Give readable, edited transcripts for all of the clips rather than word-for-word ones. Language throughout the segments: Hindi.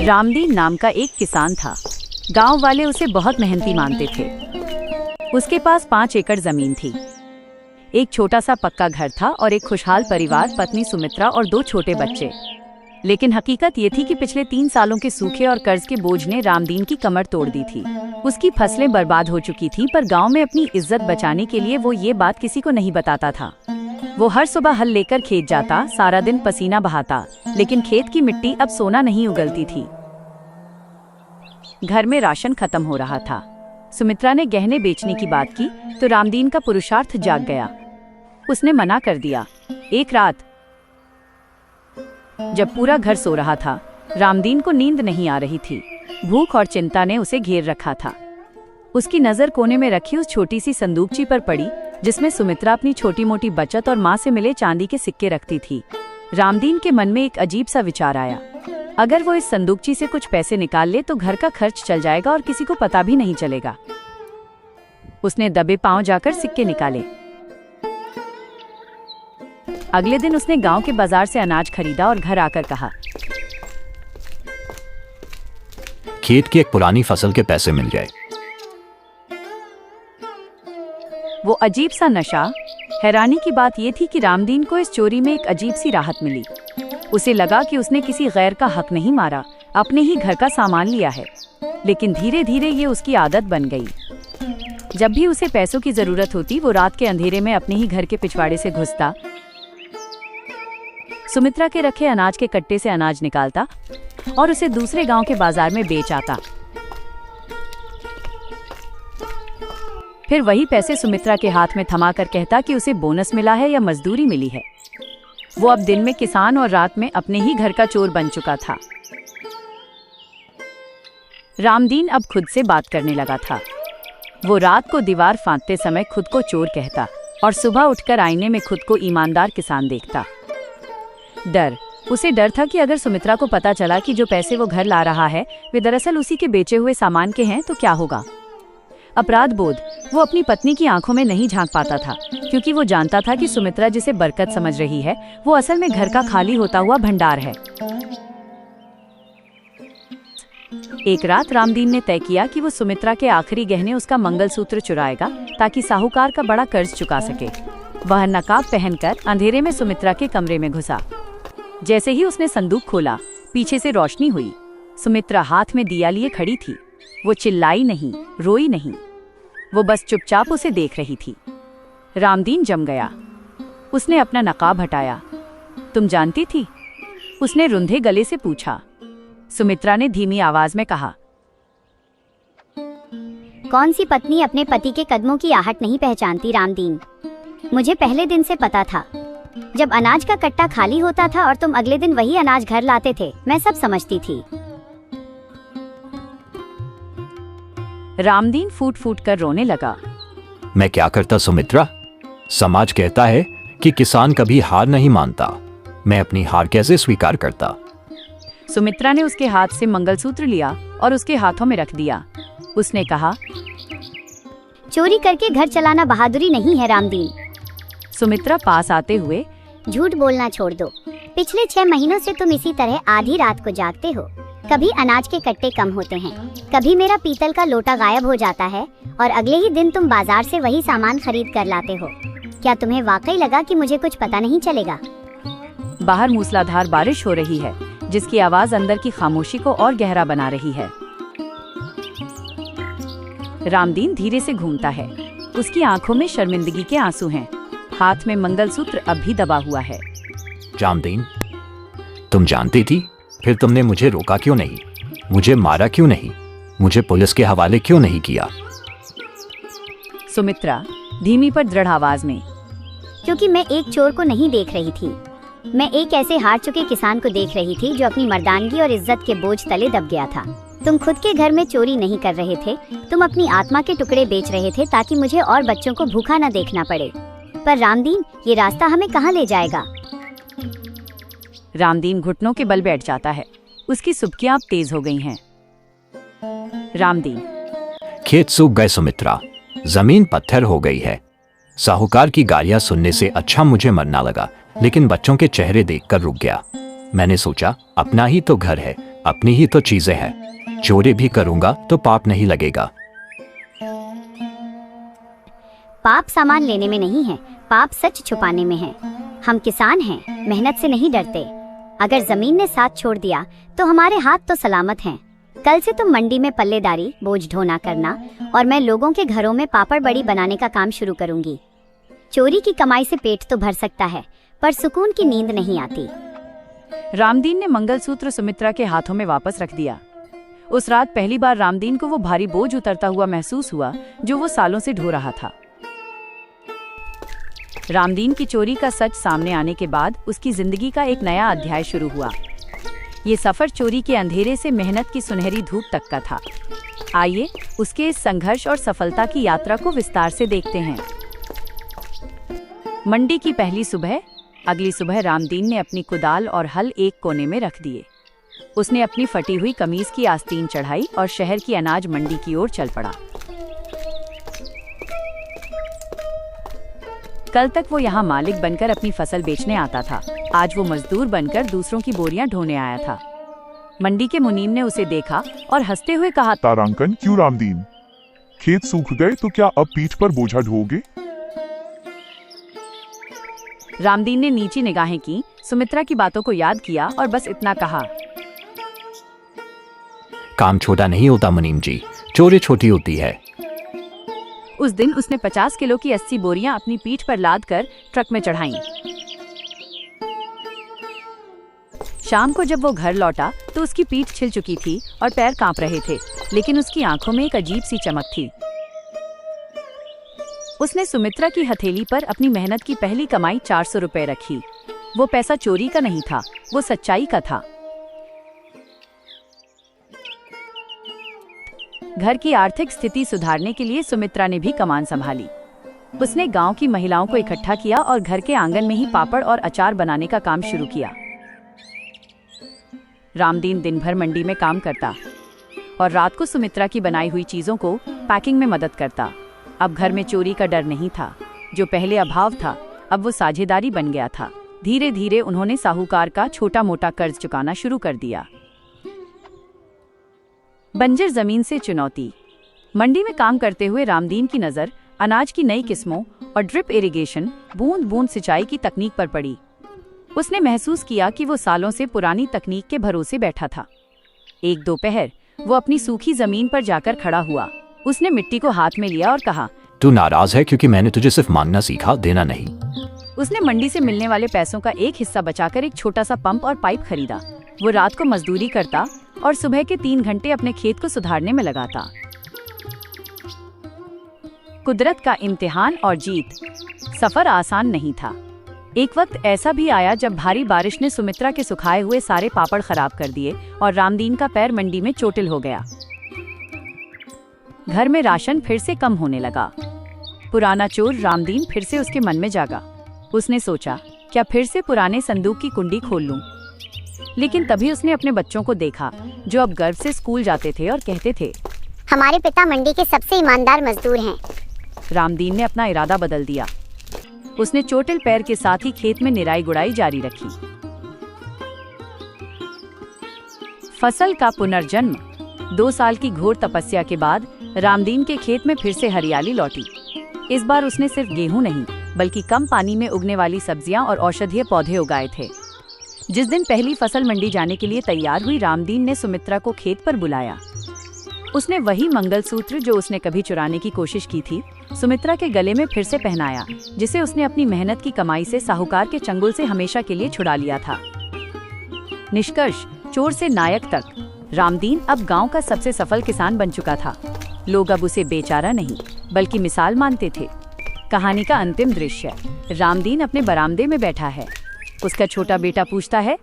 रामदीन नाम का एक किसान था। गांव वाले उसे बहुत मेहनती मानते थे। उसके पास 5 एकड़ जमीन थी, एक छोटा सा पक्का घर था और एक खुशहाल परिवार, पत्नी सुमित्रा और 2 छोटे बच्चे। लेकिन हकीकत ये थी कि पिछले 3 सालों के सूखे और कर्ज के बोझ ने रामदीन की कमर तोड़ दी थी। उसकी फसलें बर्बाद हो चुकी थी, पर गांव में अपनी इज्जत बचाने के लिए वो ये बात किसी को नहीं बताता था। वो हर सुबह हल लेकर खेत जाता, सारा दिन पसीना बहाता, लेकिन खेत की मिट्टी अब सोना नहीं उगलती थी। घर में राशन खत्म हो रहा था। सुमित्रा ने गहने बेचने की बात की तो रामदीन का पुरुषार्थ जाग गया। उसने मना कर दिया। एक रात जब पूरा घर सो रहा था, रामदीन को नींद नहीं आ रही थी। भूख और चिंता ने उसे घेर रखा था। उसकी नजर कोने में रखी उस छोटी सी संदूकची पर पड़ी जिसमें सुमित्रा अपनी छोटी मोटी बचत और माँ से मिले चांदी के सिक्के रखती थी। रामदीन के मन में एक अजीब सा विचार आया। अगर वो इस संदूकची से कुछ पैसे निकाल ले तो घर का खर्च चल जाएगा और किसी को पता भी नहीं चलेगा। उसने दबे पांव जाकर सिक्के निकाले। अगले दिन उसने गांव के बाजार से अनाज खरीदा और घर आकर कहा, खेत की एक पुरानी फसल के पैसे मिल गए। वो अजीब सा नशा। हैरानी की बात यह थी कि रामदीन को इस चोरी में एक अजीब सी राहत मिली। उसे लगा कि उसने किसी गैर का हक नहीं मारा, अपने ही घर का सामान लिया है। लेकिन धीरे धीरे ये उसकी आदत बन गई। जब भी उसे पैसों की जरूरत होती, वो रात के अंधेरे में अपने ही घर के पिछवाड़े से घुसता, सुमित्रा के रखे अनाज के कट्टे से अनाज निकालता और उसे दूसरे गांव के बाजार में बेच आता। फिर वही पैसे सुमित्रा के हाथ में थमाकर कहता कि उसे बोनस मिला है या मजदूरी मिली है। वो अब दिन में किसान और रात में अपने ही घर का चोर बन चुका था। रामदीन अब खुद से बात करने लगा था। वो रात को दीवार फांदते समय खुद को चोर कहता और सुबह उठकर आईने में खुद को ईमानदार किसान देखता। उसे डर था कि अगर सुमित्रा को पता चला कि जो पैसे वो घर ला रहा है वे दरअसल उसी के बेचे हुए सामान के हैं तो क्या होगा। अपराध बोध वो अपनी पत्नी की आंखों में नहीं झांक पाता था, क्योंकि वो जानता था कि सुमित्रा जिसे बरकत समझ रही है वो असल में घर का खाली होता हुआ भंडार है। एक रात रामदीन ने तय किया कि वो सुमित्रा के आखिरी गहने, उसका मंगलसूत्र चुराएगा ताकि साहूकार का बड़ा कर्ज चुका सके। वह नकाब पहनकर अंधेरे में सुमित्रा के कमरे में घुसा। जैसे ही उसने संदूक खोला, पीछे से रोशनी हुई। सुमित्रा हाथ में दिया लिए खड़ी थी। वो चिल्लाई नहीं, रोई नहीं, वो बस चुपचाप उसे देख रही थी। रामदीन जम गया। उसने अपना नकाब हटाया। तुम जानती थी? उसने रुंधे गले से पूछा। सुमित्रा ने धीमी आवाज में कहा, कौन सी पत्नी अपने पति के कदमों की आहट नहीं पहचानती रामदीन। मुझे पहले दिन से पता था। जब अनाज का कट्टा खाली होता था और तुम अगले दिन वही अनाज घर लाते थे, मैं सब समझती थी। रामदीन फूट फूट कर रोने लगा। मैं क्या करता सुमित्रा? समाज कहता है कि किसान कभी हार नहीं मानता। मैं अपनी हार कैसे स्वीकार करता? सुमित्रा ने उसके हाथ से मंगलसूत्र लिया और उसके हाथों में रख दिया। उसने कहा, चोरी करके घर चलाना बहादुरी नहीं है रामदीन। सुमित्रा पास आते हुए, झूठ बोलना छोड़ दो। पिछले 6 महीनों से तुम इसी तरह आधी रात को जागते हो। कभी अनाज के कट्टे कम होते हैं, कभी मेरा पीतल का लोटा गायब हो जाता है और अगले ही दिन तुम बाजार से वही सामान खरीद कर लाते हो। क्या तुम्हें वाकई लगा कि मुझे कुछ पता नहीं चलेगा? बाहर मूसलाधार बारिश हो रही है, जिसकी आवाज अंदर की खामोशी को और गहरा बना रही है। रामदीन धीरे से घूमता है। उसकी आंखों में शर्मिंदगी के आंसू हैं। हाथ में मंगलसूत्र अब भी दबा हुआ है। रामदीन, तुम जानती थी, फिर तुमने मुझे रोका क्यों नहीं? मुझे मारा क्यों नहीं? मुझे पुलिस के हवाले क्यों नहीं किया? सुमित्रा धीमी पर दृढ़ आवाज में, क्योंकि मैं एक चोर को नहीं देख रही थी। मैं एक ऐसे हार चुके किसान को देख रही थी जो अपनी मर्दानगी और इज्जत के बोझ तले दब गया था। तुम खुद के घर में चोरी नहीं कर रहे थे, तुम अपनी आत्मा के टुकड़े बेच रहे थे ताकि मुझे और बच्चों को भूखा न देखना पड़े। पर रामदीन, ये रास्ता हमें कहाँ ले जाएगा? रामदीन घुटनों के बल बैठ जाता है। उसकी सुबकियां अब तेज हो गई हैं। रामदीन, खेत सूख गए सुमित्रा, जमीन पत्थर हो गई है। साहूकार की गालियां सुनने से अच्छा मुझे मरना लगा, लेकिन बच्चों के चेहरे देखकर रुक गया। मैंने सोचा, अपना ही तो घर है, अपनी ही तो चीजें हैं। चोरी भी करूंगा तो पाप नहीं लगेगा। पाप सामान लेने में नहीं है, पाप सच छुपाने में है। हम किसान हैं, मेहनत से नहीं डरते। अगर जमीन ने साथ छोड़ दिया तो हमारे हाथ तो सलामत हैं। कल से तुम मंडी में पल्लेदारी, बोझ ढोना करना और मैं लोगों के घरों में पापड़ बड़ी बनाने का काम शुरू करूंगी। चोरी की कमाई से पेट तो भर सकता है, पर सुकून की नींद नहीं आती। रामदीन ने मंगलसूत्र सुमित्रा के हाथों में वापस रख दिया। उस रात पहली बार रामदीन को वो भारी बोझ उतरता हुआ महसूस हुआ जो वो सालों से ढो रहा था। रामदीन की चोरी का सच सामने आने के बाद उसकी जिंदगी का एक नया अध्याय शुरू हुआ। ये सफर चोरी के अंधेरे से मेहनत की सुनहरी धूप तक का था। आइए उसके इस संघर्ष और सफलता की यात्रा को विस्तार से देखते हैं। मंडी की पहली सुबह। अगली सुबह रामदीन ने अपनी कुदाल और हल एक कोने में रख दिए। उसने अपनी फटी हुई कमीज की आस्तीन चढ़ाई और शहर की अनाज मंडी की ओर चल पड़ा। कल तक वो यहाँ मालिक बनकर अपनी फसल बेचने आता था, आज वो मजदूर बनकर दूसरों की बोरियां ढोने आया था। मंडी के मुनीम ने उसे देखा और हंसते हुए कहा, तारांकन, क्यों रामदीन? खेत सूख गए तो क्या अब पीठ पर बोझा ढोगे? रामदीन ने नीची निगाहें की, सुमित्रा की बातों को याद किया और बस इतना कहा, काम छोटा नहीं होता मुनीम जी, चोरी छोटी होती है। उस दिन उसने 50 किलो की 80 बोरियां अपनी पीठ पर लाद कर ट्रक में चढ़ाईं। शाम को जब वो घर लौटा तो उसकी पीठ छिल चुकी थी और पैर कांप रहे थे, लेकिन उसकी आंखों में एक अजीब सी चमक थी। उसने सुमित्रा की हथेली पर अपनी मेहनत की पहली कमाई 400 रुपए रखी। वो पैसा चोरी का नहीं था, वो सच्चाई का था। घर की आर्थिक स्थिति सुधारने के लिए सुमित्रा ने भी कमान संभाली। उसने गांव की महिलाओं को इकट्ठा किया और घर के आंगन में ही पापड़ और अचार बनाने का काम शुरू किया। रामदीन दिन भर मंडी में काम करता और रात को सुमित्रा की बनाई हुई चीजों को पैकिंग में मदद करता। अब घर में चोरी का डर नहीं था। जो पहले अभाव था, अब वो साझेदारी बन गया था। धीरे धीरे उन्होंने साहूकार का छोटा मोटा कर्ज चुकाना शुरू कर दिया। बंजर जमीन से चुनौती। मंडी में काम करते हुए रामदीन की नजर अनाज की नई किस्मों और ड्रिप इरिगेशन, बूंद बूंद सिंचाई की तकनीक पर पड़ी। उसने महसूस किया कि वो सालों से पुरानी तकनीक के भरोसे बैठा था। एक दोपहर वो अपनी सूखी जमीन पर जाकर खड़ा हुआ। उसने मिट्टी को हाथ में लिया और कहा, तू नाराज है क्योंकि मैंने तुझे सिर्फ मांगना सीखा, देना नहीं। उसने मंडी से मिलने वाले पैसों का एक हिस्सा बचाकर एक छोटा सा पंप और पाइप खरीदा। वो रात को मजदूरी करता और सुबह के 3 घंटे अपने खेत को सुधारने में लगाता। कुदरत का इम्तिहान और जीत। सफर आसान नहीं था। एक वक्त ऐसा भी आया जब भारी बारिश ने सुमित्रा के सुखाए हुए सारे पापड़ खराब कर दिए और रामदीन का पैर मंडी में चोटिल हो गया। घर में राशन फिर से कम होने लगा। पुराना चोर रामदीन फिर से उसके मन में जागा। उसने सोचा, क्या फिर से पुराने संदूक की कुंडी खोल लूं? लेकिन तभी उसने अपने बच्चों को देखा जो अब गर्व से स्कूल जाते थे और कहते थे, हमारे पिता मंडी के सबसे ईमानदार मजदूर हैं। रामदीन ने अपना इरादा बदल दिया। उसने चोटिल पैर के साथ ही खेत में निराई गुड़ाई जारी रखी। फसल का पुनर्जन्म। 2 साल की घोर तपस्या के बाद रामदीन के खेत में फिर से हरियाली लौटी। इस बार उसने सिर्फ गेहूं नहीं बल्कि कम पानी में उगने वाली सब्जियां और औषधीय पौधे उगाए थे। जिस दिन पहली फसल मंडी जाने के लिए तैयार हुई, रामदीन ने सुमित्रा को खेत पर बुलाया। उसने वही मंगलसूत्र जो उसने कभी चुराने की कोशिश की थी, सुमित्रा के गले में फिर से पहनाया, जिसे उसने अपनी मेहनत की कमाई से साहूकार के चंगुल से हमेशा के लिए छुड़ा लिया था। निष्कर्ष, चोर से नायक तक, रामदीन अब गांव का सबसे सफल किसान बन चुका था। लोग अब उसे बेचारा नहीं बल्कि मिसाल मानते थे। कहानी का अंतिम दृश्य। रामदीन अपने बरामदे में बैठा है। उसका छोटा बेटा पूछता है,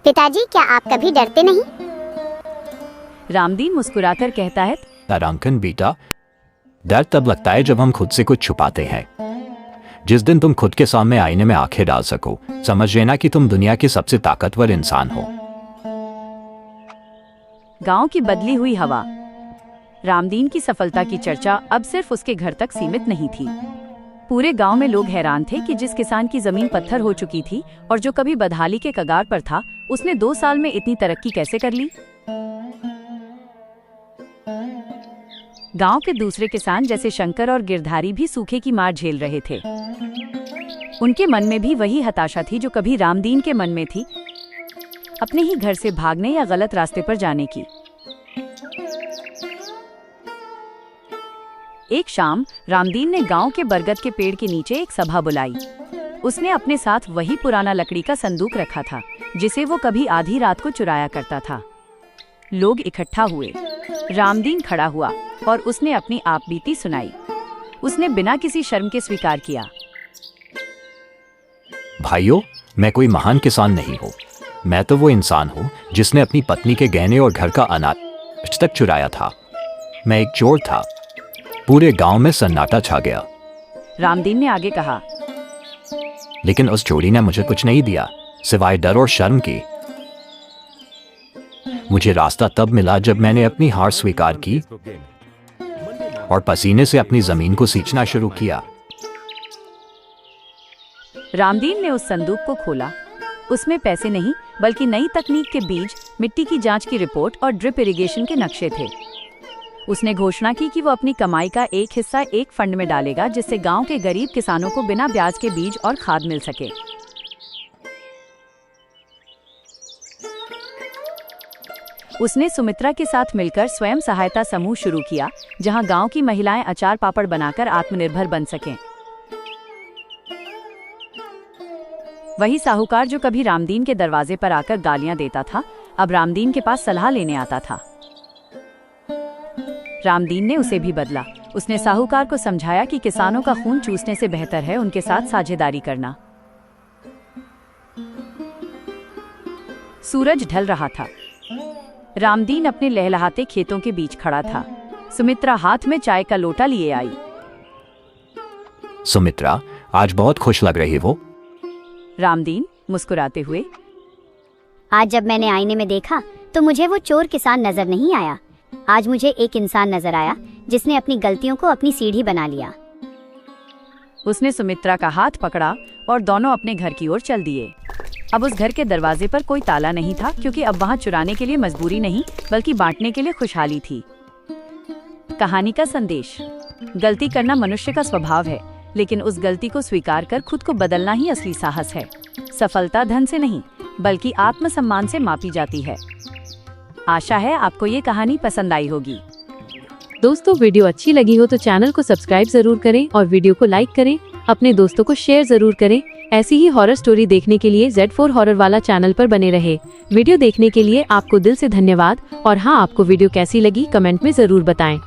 पिताजी, क्या आप कभी डरते नहीं? रामदीन मुस्कुराकर कहता है, तारांकन बेटा, डर तब लगता है जब हम खुद से कुछ छुपाते हैं। जिस दिन तुम खुद के सामने आईने में आंखें डाल सको, समझ लेना कि तुम दुनिया के सबसे ताकतवर इंसान हो। गांव की बदली हुई हवा। रामदीन की सफलता की चर्चा अब सिर्फ उसके घर तक सीमित नहीं थी। पूरे गांव में लोग हैरान थे कि जिस किसान की जमीन पत्थर हो चुकी थी और जो कभी बदहाली के कगार पर था, उसने 2 साल में इतनी तरक्की कैसे कर ली? गांव के दूसरे किसान जैसे शंकर और गिरधारी भी सूखे की मार झेल रहे थे। उनके मन में भी वही हताशा थी जो कभी रामदीन के मन में थी, अपने ही घर से भागने या गलत रास्ते पर जाने की। एक शाम रामदीन ने गांव के बरगद के पेड़ के नीचे एक सभा बुलाई। उसने अपने साथ वही पुराना लकड़ी का संदूक रखा था जिसे वो कभी आधी रात को चुराया करता था। लोग इकट्ठा हुए। रामदीन खड़ा हुआ और उसने अपनी आपबीती सुनाई। उसने बिना किसी शर्म के स्वीकार किया। भाइयों, मैं कोई महान किसान नहीं हूँ। मैं तो वो इंसान हूँ जिसने अपनी पत्नी के गहने और घर का अनाज तक चुराया था। मैं एक चोर था। पूरे गांव में सन्नाटा छा गया। रामदीन ने आगे कहा, लेकिन उस चोरी ने मुझे कुछ नहीं दिया सिवाय डर और शर्म की। मुझे रास्ता तब मिला जब मैंने अपनी हार स्वीकार की और पसीने से अपनी जमीन को सींचना शुरू किया। रामदीन ने उस संदूक को खोला। उसमें पैसे नहीं बल्कि नई तकनीक के बीज, मिट्टी की जांच की रिपोर्ट और ड्रिप इरिगेशन के नक्शे थे। उसने घोषणा की कि वो अपनी कमाई का एक हिस्सा एक फंड में डालेगा जिससे गांव के गरीब किसानों को बिना ब्याज के बीज और खाद मिल सके। उसने सुमित्रा के साथ मिलकर स्वयं सहायता समूह शुरू किया जहां गांव की महिलाएं अचार पापड़ बनाकर आत्मनिर्भर बन सकें। वही साहूकार जो कभी रामदीन के दरवाजे पर आकर गालियां देता था, अब रामदीन के पास सलाह लेने आता था। रामदीन ने उसे भी बदला। उसने साहूकार को समझाया कि किसानों का खून चूसने से बेहतर है उनके साथ साझेदारी करना। सूरज ढल रहा था। रामदीन अपने लहलहाते खेतों के बीच खड़ा था। सुमित्रा हाथ में चाय का लोटा लिए आई। सुमित्रा, आज बहुत खुश लग रही हो। रामदीन मुस्कुराते हुए, आज जब मैंने आईने में देखा तो मुझे वो चोर किसान नजर नहीं आया। आज मुझे एक इंसान नजर आया जिसने अपनी गलतियों को अपनी सीढ़ी बना लिया। उसने सुमित्रा का हाथ पकड़ा और दोनों अपने घर की ओर चल दिए। अब उस घर के दरवाजे पर कोई ताला नहीं था क्योंकि अब वहां चुराने के लिए मजबूरी नहीं बल्कि बांटने के लिए खुशहाली थी। कहानी का संदेश: गलती करना मनुष्य का स्वभाव है, लेकिन उस गलती को स्वीकार कर खुद को बदलना ही असली साहस है। सफलता धन से नहीं बल्कि आत्मसम्मान से मापी जाती है। आशा है आपको ये कहानी पसंद आई होगी। दोस्तों, वीडियो अच्छी लगी हो तो चैनल को सब्सक्राइब जरूर करें और वीडियो को लाइक करें। अपने दोस्तों को शेयर जरूर करें। ऐसी ही हॉरर स्टोरी देखने के लिए Z4 हॉरर वाला चैनल पर बने रहे। वीडियो देखने के लिए आपको दिल से धन्यवाद। और हाँ, आपको वीडियो कैसी लगी कमेंट में जरूर बताएं।